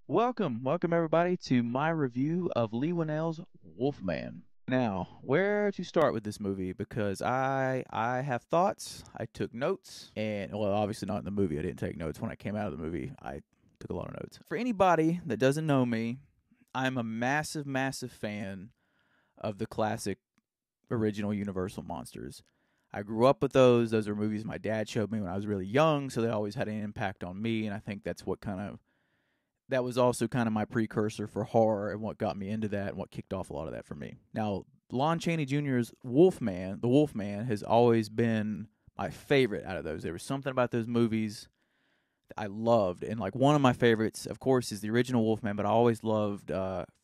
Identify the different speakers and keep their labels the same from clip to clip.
Speaker 1: Welcome everybody to my review of Lee Winnell's Wolfman. Now, where to start with this movie? Because I have thoughts. I took notes, and well, obviously not in the movie. I didn't take notes when I came out of the movie. I took a lot of notes. For anybody that doesn't know me, I'm a massive fan of the classic original Universal monsters. I grew up with those. Those are movies my dad showed me when I was really young, so they always had an impact on me, and I think that was also kind of my precursor for horror and what got me into that and what kicked off a lot of that for me. Now, Lon Chaney Jr.'s Wolfman, the Wolfman, has always been my favorite out of those. There was something about those movies that I loved, and like one of my favorites, of course, is the original Wolfman. But I always loved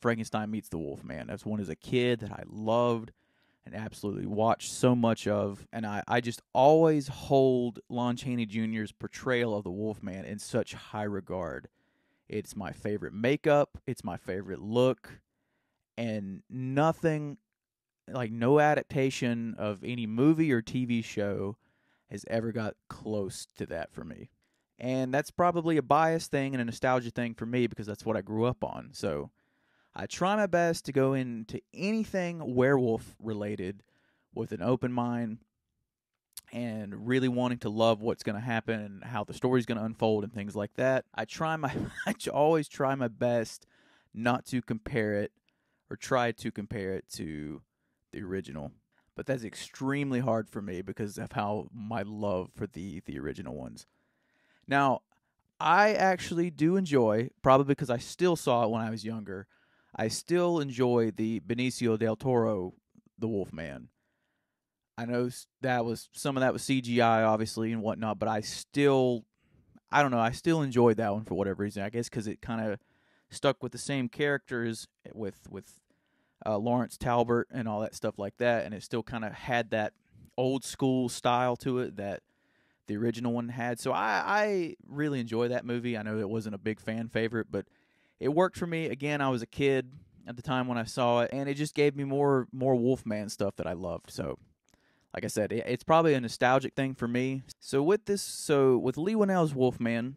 Speaker 1: Frankenstein Meets the Wolfman. That's one as a kid that I loved and absolutely watched so much of, and I just always hold Lon Chaney Jr.'s portrayal of the Wolfman in such high regard. It's my favorite makeup. It's my favorite look. And nothing, like no adaptation of any movie or TV show has ever got close to that for me. And that's probably a bias thing and a nostalgia thing for me because that's what I grew up on. So I try my best to go into anything werewolf related with an open mind and really wanting to love what's going to happen and how the story's going to unfold and things like that. I always try my best not to compare it or try to compare it to the original. But that's extremely hard for me because of how my love for the original ones. Now, I actually do enjoy, probably because I still saw it when I was younger, I still enjoy the Benicio del Toro, the Wolfman. I know that was some of that was CGI, obviously, and whatnot, but I don't know, I still enjoyed that one for whatever reason. I guess because it kind of stuck with the same characters with Lawrence Talbot and all that stuff like that, and it still kind of had that old school style to it that the original one had. So I really enjoy that movie. I know it wasn't a big fan favorite, but it worked for me. Again, I was a kid at the time when I saw it, and it just gave me more Wolfman stuff that I loved. So like I said, it's probably a nostalgic thing for me. So with Lee Winnell's Wolfman,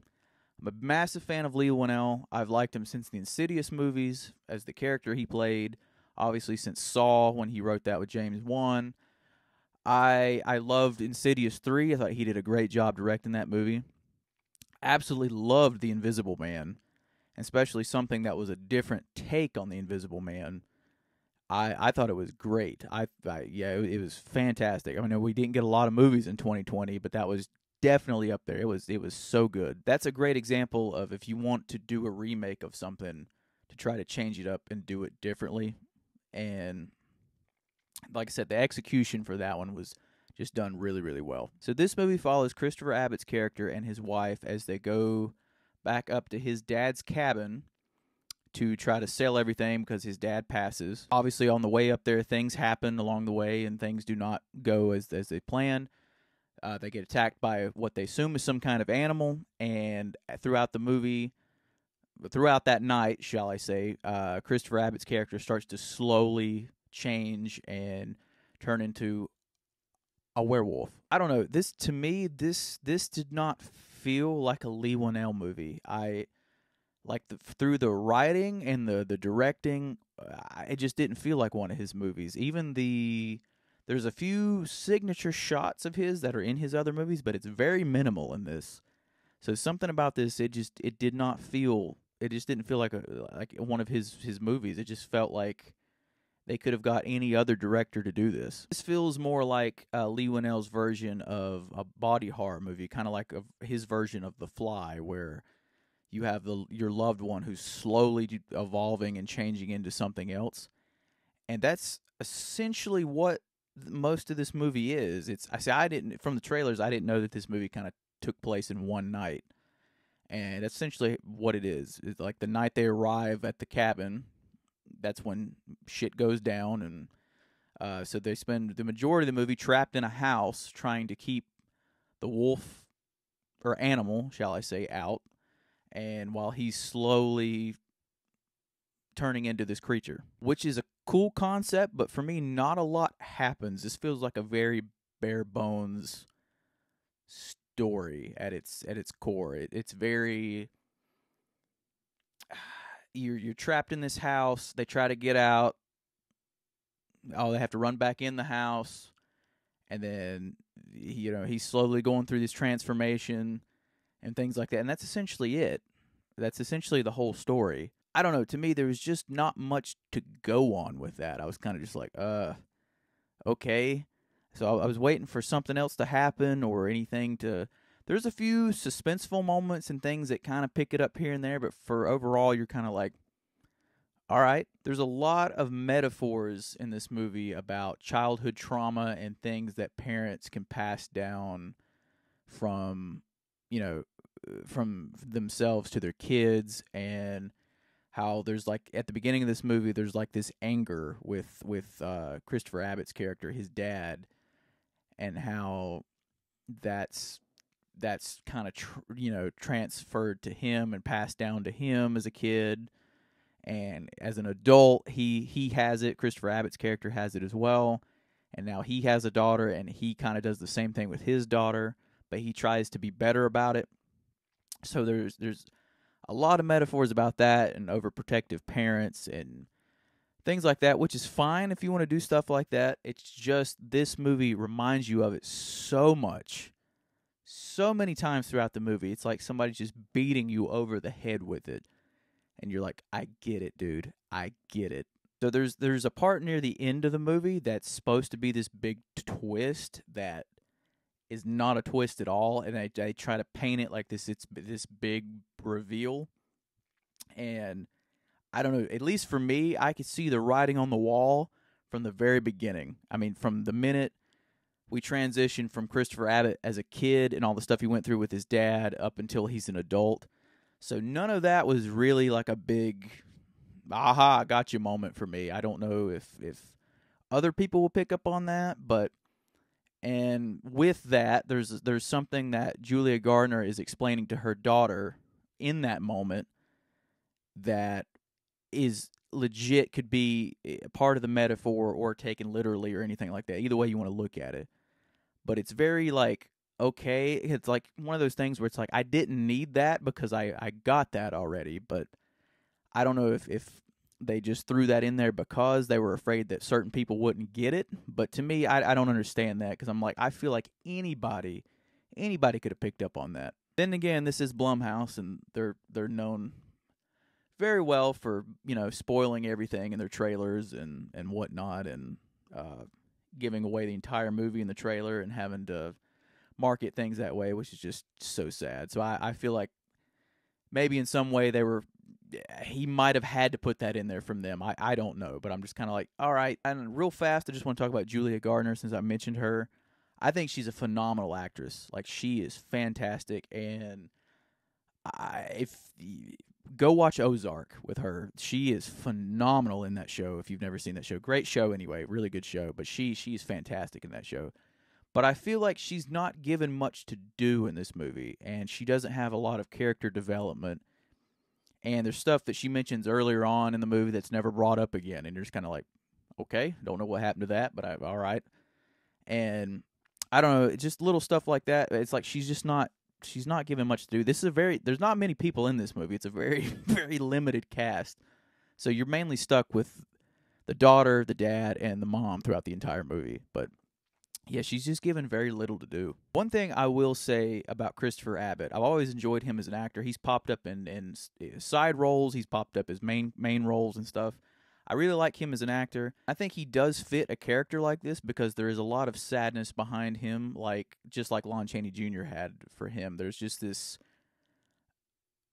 Speaker 1: I'm a massive fan of Lee Winnell. I've liked him since the Insidious movies as the character he played. Obviously, since Saw when he wrote that with James Wan. I loved Insidious 3. I thought he did a great job directing that movie. Absolutely loved The Invisible Man, especially something that was a different take on The Invisible Man. I thought it was great. Yeah, it was fantastic. I mean, we didn't get a lot of movies in 2020, but that was definitely up there. It was so good. That's a great example of if you want to do a remake of something to try to change it up and do it differently. And like I said, the execution for that one was just done really well. So this movie follows Christopher Abbott's character and his wife as they go back up to his dad's cabin to try to sell everything because his dad passes. Obviously, on the way up there, things happen along the way, and things do not go as they plan. They get attacked by what they assume is some kind of animal, and throughout that night, shall I say, Christopher Abbott's character starts to slowly change and turn into a werewolf. I don't know. This to me, this did not feel like a Lee Winnell movie. I like through the writing and the directing, it just didn't feel like one of his movies. Even there's a few signature shots of his that are in his other movies, but it's very minimal in this. So something about this, it did not feel. It just didn't feel like one of his movies. It just felt like they could have got any other director to do this. This feels more like Lee Winnell's version of a body horror movie, kind of like his version of The Fly, where you have your loved one who's slowly evolving and changing into something else, and that's essentially what most of this movie is. I didn't from the trailers. I didn't know that this movie kind of took place in one night, and that's essentially what it is. It's like the night they arrive at the cabin, that's when shit goes down, and so they spend the majority of the movie trapped in a house trying to keep the wolf or animal, shall I say, out. And while he's slowly turning into this creature, which is a cool concept, but for me, not a lot happens. This feels like a very bare bones story at its core. It's very you're trapped in this house. They try to get out. Oh, they have to run back in the house, and then he's slowly going through this transformation and things like that. And that's essentially it. That's essentially the whole story. I don't know. To me, there was just not much to go on with that. I was kind of just like, okay. So I was waiting for something else to happen or anything to. There's a few suspenseful moments and things that kind of pick it up here and there, but for overall, you're kind of like, all right. There's a lot of metaphors in this movie about childhood trauma and things that parents can pass down from, from themselves to their kids, and how there's like at the beginning of this movie, there's like this anger with Christopher Abbott's character, his dad, and how that's kind of transferred to him and passed down to him as a kid, and as an adult he has it. Christopher Abbott's character has it as well, and now he has a daughter, and he kind of does the same thing with his daughter, but he tries to be better about it. So there's a lot of metaphors about that and overprotective parents and things like that, which is fine if you want to do stuff like that. It's just this movie reminds you of it so much, so many times throughout the movie. It's like somebody's just beating you over the head with it, and you're like, I get it, dude. I get it. So there's a part near the end of the movie that's supposed to be this big twist that is not a twist at all, and I try to paint it like it's this big reveal, and I don't know, at least for me, I could see the writing on the wall from the very beginning. I mean, from the minute we transition from Christopher Abbott as a kid and all the stuff he went through with his dad up until he's an adult. So none of that was really like a big aha, gotcha moment for me. I don't know if other people will pick up on that, but and with that, there's something that Julia Gardner is explaining to her daughter in that moment that is legit, could be part of the metaphor or taken literally or anything like that. Either way you want to look at it. But it's very like, okay, it's like one of those things where it's like, I didn't need that because I got that already, but I don't know if they just threw that in there because they were afraid that certain people wouldn't get it. But to me, I don't understand that, because I'm like, I feel like anybody could have picked up on that. Then again, this is Blumhouse, and they're known very well for, spoiling everything in their trailers and whatnot, and giving away the entire movie in the trailer and having to market things that way, which is just so sad. So I feel like maybe in some way he might have had to put that in there from them. I don't know, but I'm just kind of like, all right. And real fast, I just want to talk about Julia Gardner since I mentioned her. I think she's a phenomenal actress. Like, she is fantastic, and go watch Ozark with her. She is phenomenal in that show. If you've never seen that show, great show anyway, really good show. But she's fantastic in that show. But I feel like she's not given much to do in this movie, and she doesn't have a lot of character development. And there's stuff that she mentions earlier on in the movie that's never brought up again, and you're just kind of like, okay, don't know what happened to that, but all right. And I don't know, just little stuff like that. It's like she's not given much to do. There's not many people in this movie. It's a very, very limited cast. So you're mainly stuck with the daughter, the dad, and the mom throughout the entire movie. But yeah, she's just given very little to do. One thing I will say about Christopher Abbott, I've always enjoyed him as an actor. He's popped up in side roles. He's popped up as main roles and stuff. I really like him as an actor. I think he does fit a character like this because there is a lot of sadness behind him, just like Lon Chaney Jr. had for him. There's just this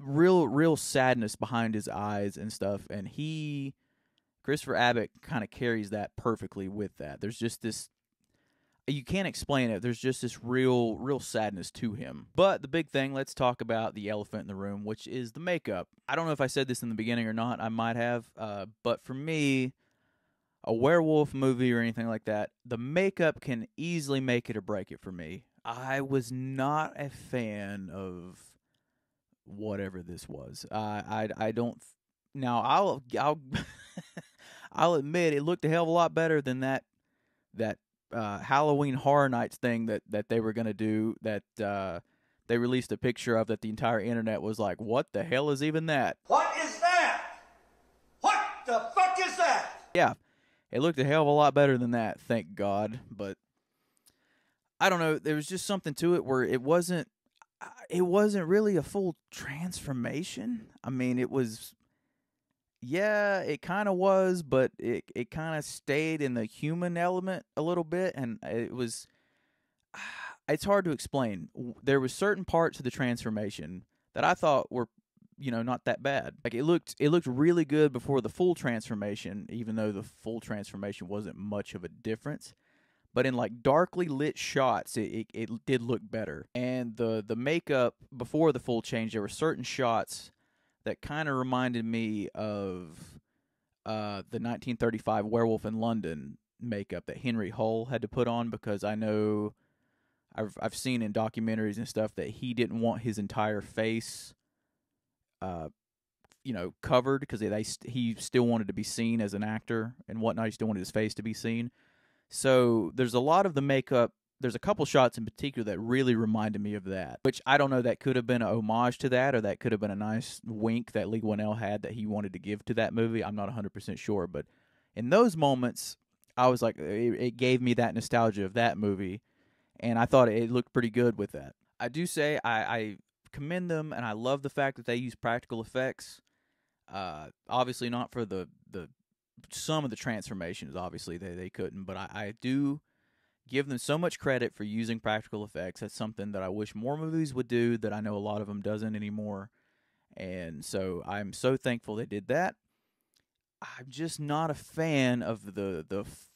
Speaker 1: real sadness behind his eyes and stuff, and Christopher Abbott kind of carries that perfectly with that. There's just this, you can't explain it. There's just this real sadness to him. But the big thing, let's talk about the elephant in the room, which is the makeup. I don't know if I said this in the beginning or not. I might have. But for me, a werewolf movie or anything like that, the makeup can easily make it or break it for me. I was not a fan of whatever this was. I don't. Now I'll I'll admit it looked a hell of a lot better than that Halloween Horror Nights thing that they were going to do, that they released a picture of, that the entire internet was like, what the hell is even that?
Speaker 2: What is that? The fuck is that?
Speaker 1: Yeah, it looked a hell of a lot better than that, thank God. But I don't know, there was just something to it where it wasn't really a full transformation. I mean, it was, yeah, it kind of was, but it kind of stayed in the human element a little bit, and it was, it's hard to explain. There was certain parts of the transformation that I thought were, not that bad. Like it looked really good before the full transformation, even though the full transformation wasn't much of a difference. But in like darkly lit shots, it did look better. And the makeup before the full change, there were certain shots that kind of reminded me of the 1935 Werewolf in London makeup that Henry Hull had to put on, because I know I've seen in documentaries and stuff that he didn't want his entire face covered, because he still wanted to be seen as an actor and whatnot. He still wanted his face to be seen. So there's a lot of the makeup. There's a couple shots in particular that really reminded me of that, which I don't know, that could have been a homage to that, or that could have been a nice wink that Leigh Whannell had that he wanted to give to that movie. I'm not 100% sure, but in those moments, I was like, it gave me that nostalgia of that movie, and I thought it looked pretty good with that. I do say I commend them, and I love the fact that they use practical effects. Obviously not for the some of the transformations, obviously they couldn't, but I do give them so much credit for using practical effects. That's something that I wish more movies would do, that I know a lot of them doesn't anymore, and so I'm so thankful they did that. I'm just not a fan of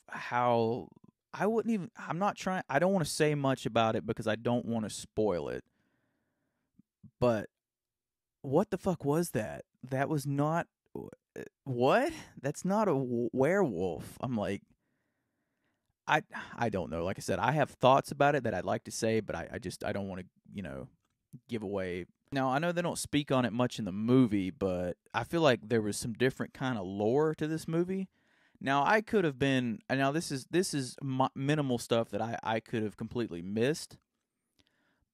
Speaker 1: how I don't want to say much about it because I don't want to spoil it, but what the fuck was that? That was not, what? That's not a werewolf. I'm like, I don't know. Like I said, I have thoughts about it that I'd like to say, but I don't want to, give away. Now, I know they don't speak on it much in the movie, but I feel like there was some different kind of lore to this movie. Now, this is minimal stuff that I could have completely missed,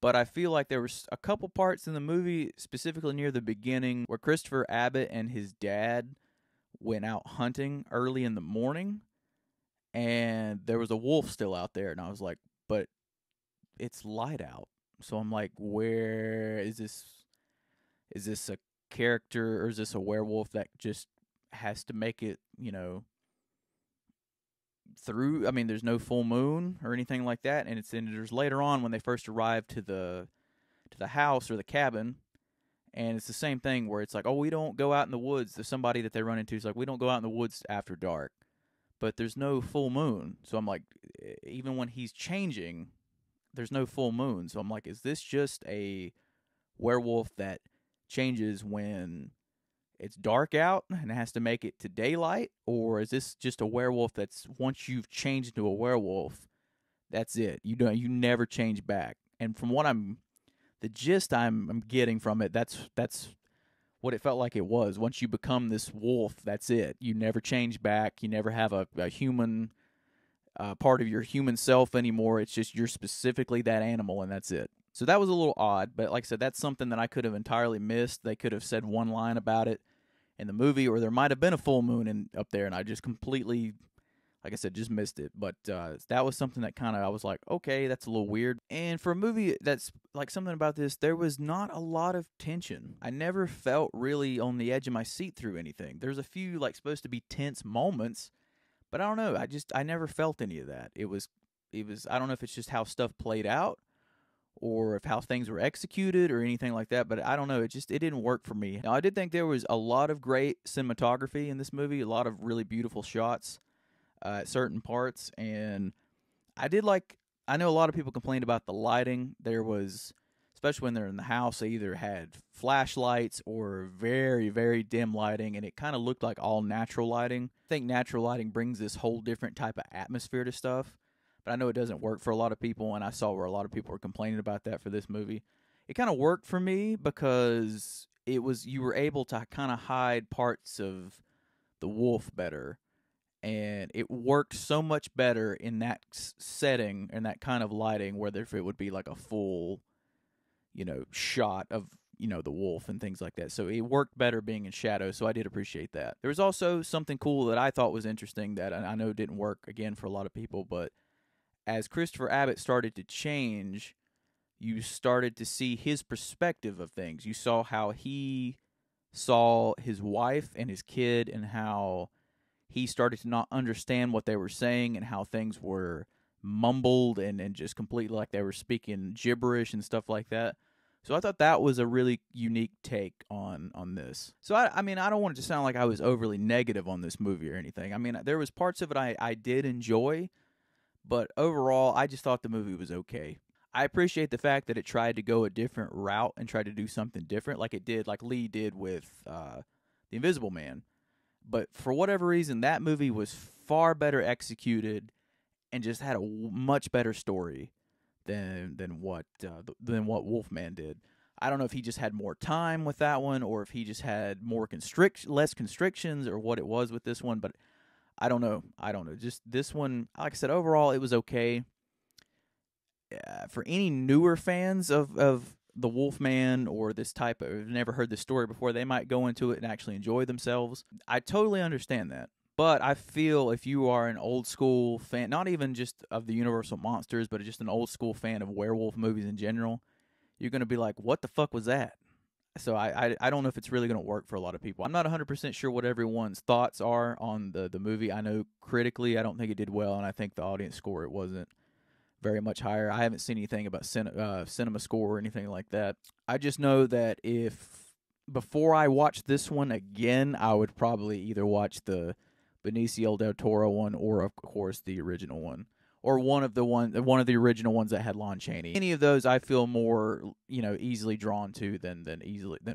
Speaker 1: but I feel like there was a couple parts in the movie, specifically near the beginning, where Christopher Abbott and his dad went out hunting early in the morning, and there was a wolf still out there, and I was like, but it's light out. So I'm like, where is this? Is this a character, or is this a werewolf that just has to make it, through? I mean, there's no full moon or anything like that, and there's later on when they first arrive to the house or the cabin, and it's the same thing where it's like, oh, we don't go out in the woods. There's somebody that they run into is like, we don't go out in the woods after dark, but there's no full moon. So I'm like, even when he's changing, there's no full moon. So I'm like, is this just a werewolf that changes when it's dark out and has to make it to daylight, or is this just a werewolf that's, once you've changed into a werewolf, that's it? You never change back. And from the gist I'm getting from it, that's what it felt like it was. Once you become this wolf, that's it. You never change back. You never have a human part of your human self anymore. It's just you're specifically that animal, and that's it. So that was a little odd, but like I said, that's something that I could have entirely missed. They could have said one line about it in the movie, or there might have been a full moon up there, and I just completely, like I said, just missed it. But that was something that kind of, I was like, okay, that's a little weird. And for a movie that's like, something about this, there was not a lot of tension. I never felt really on the edge of my seat through anything. There's a few like supposed to be tense moments, but I don't know. I never felt any of that. It was. I don't know if it's just how stuff played out, or if how things were executed, or anything like that, but I don't know. It didn't work for me. Now, I did think there was a lot of great cinematography in this movie, a lot of really beautiful shots at certain parts, and I know a lot of people complained about the lighting. There was, especially when they're in the house, they either had flashlights or very, very dim lighting, and it kind of looked like all natural lighting. I think natural lighting brings this whole different type of atmosphere to stuff, but I know it doesn't work for a lot of people, and I saw where a lot of people were complaining about that for this movie. It kind of worked for me because you were able to kind of hide parts of the wolf better, and it worked so much better in that setting and that kind of lighting, whether if it would be like a full, shot of, the wolf and things like that. So it worked better being in shadow, so I did appreciate that. There was also something cool that I thought was interesting that I know didn't work, again, for a lot of people, but as Christopher Abbott started to change, you started to see his perspective of things. You saw how he saw his wife and his kid, and how he started to not understand what they were saying, and how things were mumbled and just completely like they were speaking gibberish and stuff like that. So I thought that was a really unique take on this. So I mean, I don't want it to sound like I was overly negative on this movie or anything. I mean, there was parts of it I did enjoy, but overall, I just thought the movie was okay. I appreciate the fact that it tried to go a different route and tried to do something different, like it did, like Lee did with The Invisible Man. But for whatever reason, that movie was far better executed and just had a much better story than what Wolfman did. I don't know if he just had more time with that one, or if he just had less constrictions, or what it was with this one. But I don't know. Just this one, like I said, overall it was okay. For any newer fans of the Wolfman, or this type of, never heard this story before, they might go into it and actually enjoy themselves. I totally understand that. But I feel if you are an old school fan, not even just of the Universal Monsters, but just an old school fan of werewolf movies in general, you're going to be like, what the fuck was that? So I don't know if it's really going to work for a lot of people. I'm not 100% sure what everyone's thoughts are on the movie. I know critically, I don't think it did well, and I think the audience score, it wasn't very much higher. I haven't seen anything about cinema score or anything like that. I just know that before I watch this one again, I would probably either watch the Benicio del Toro one, or of course the original one, or one of the original ones that had Lon Chaney. Any of those I feel more easily drawn to than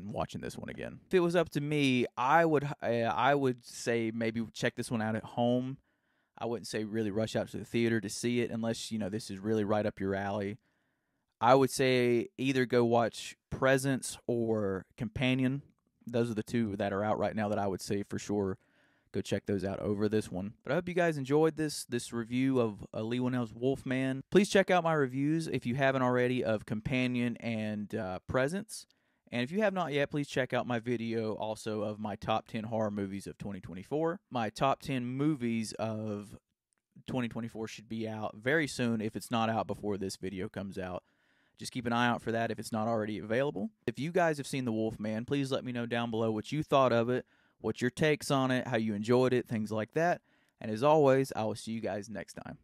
Speaker 1: watching this one again. If it was up to me, I would say maybe check this one out at home. I wouldn't say really rush out to the theater to see it unless this is really right up your alley. I would say either go watch Presence or Companion. Those are the two that are out right now that I would say for sure go check those out over this one. But I hope you guys enjoyed this review of Leigh Whannell's Wolfman. Please check out my reviews, if you haven't already, of Companion and Presence. And if you have not yet, please check out my video also of my top 10 horror movies of 2024. My top 10 movies of 2024 should be out very soon, if it's not out before this video comes out. Just keep an eye out for that if it's not already available. If you guys have seen The Wolfman, please let me know down below what you thought of it, what your takes on it, how you enjoyed it, things like that. And as always, I will see you guys next time.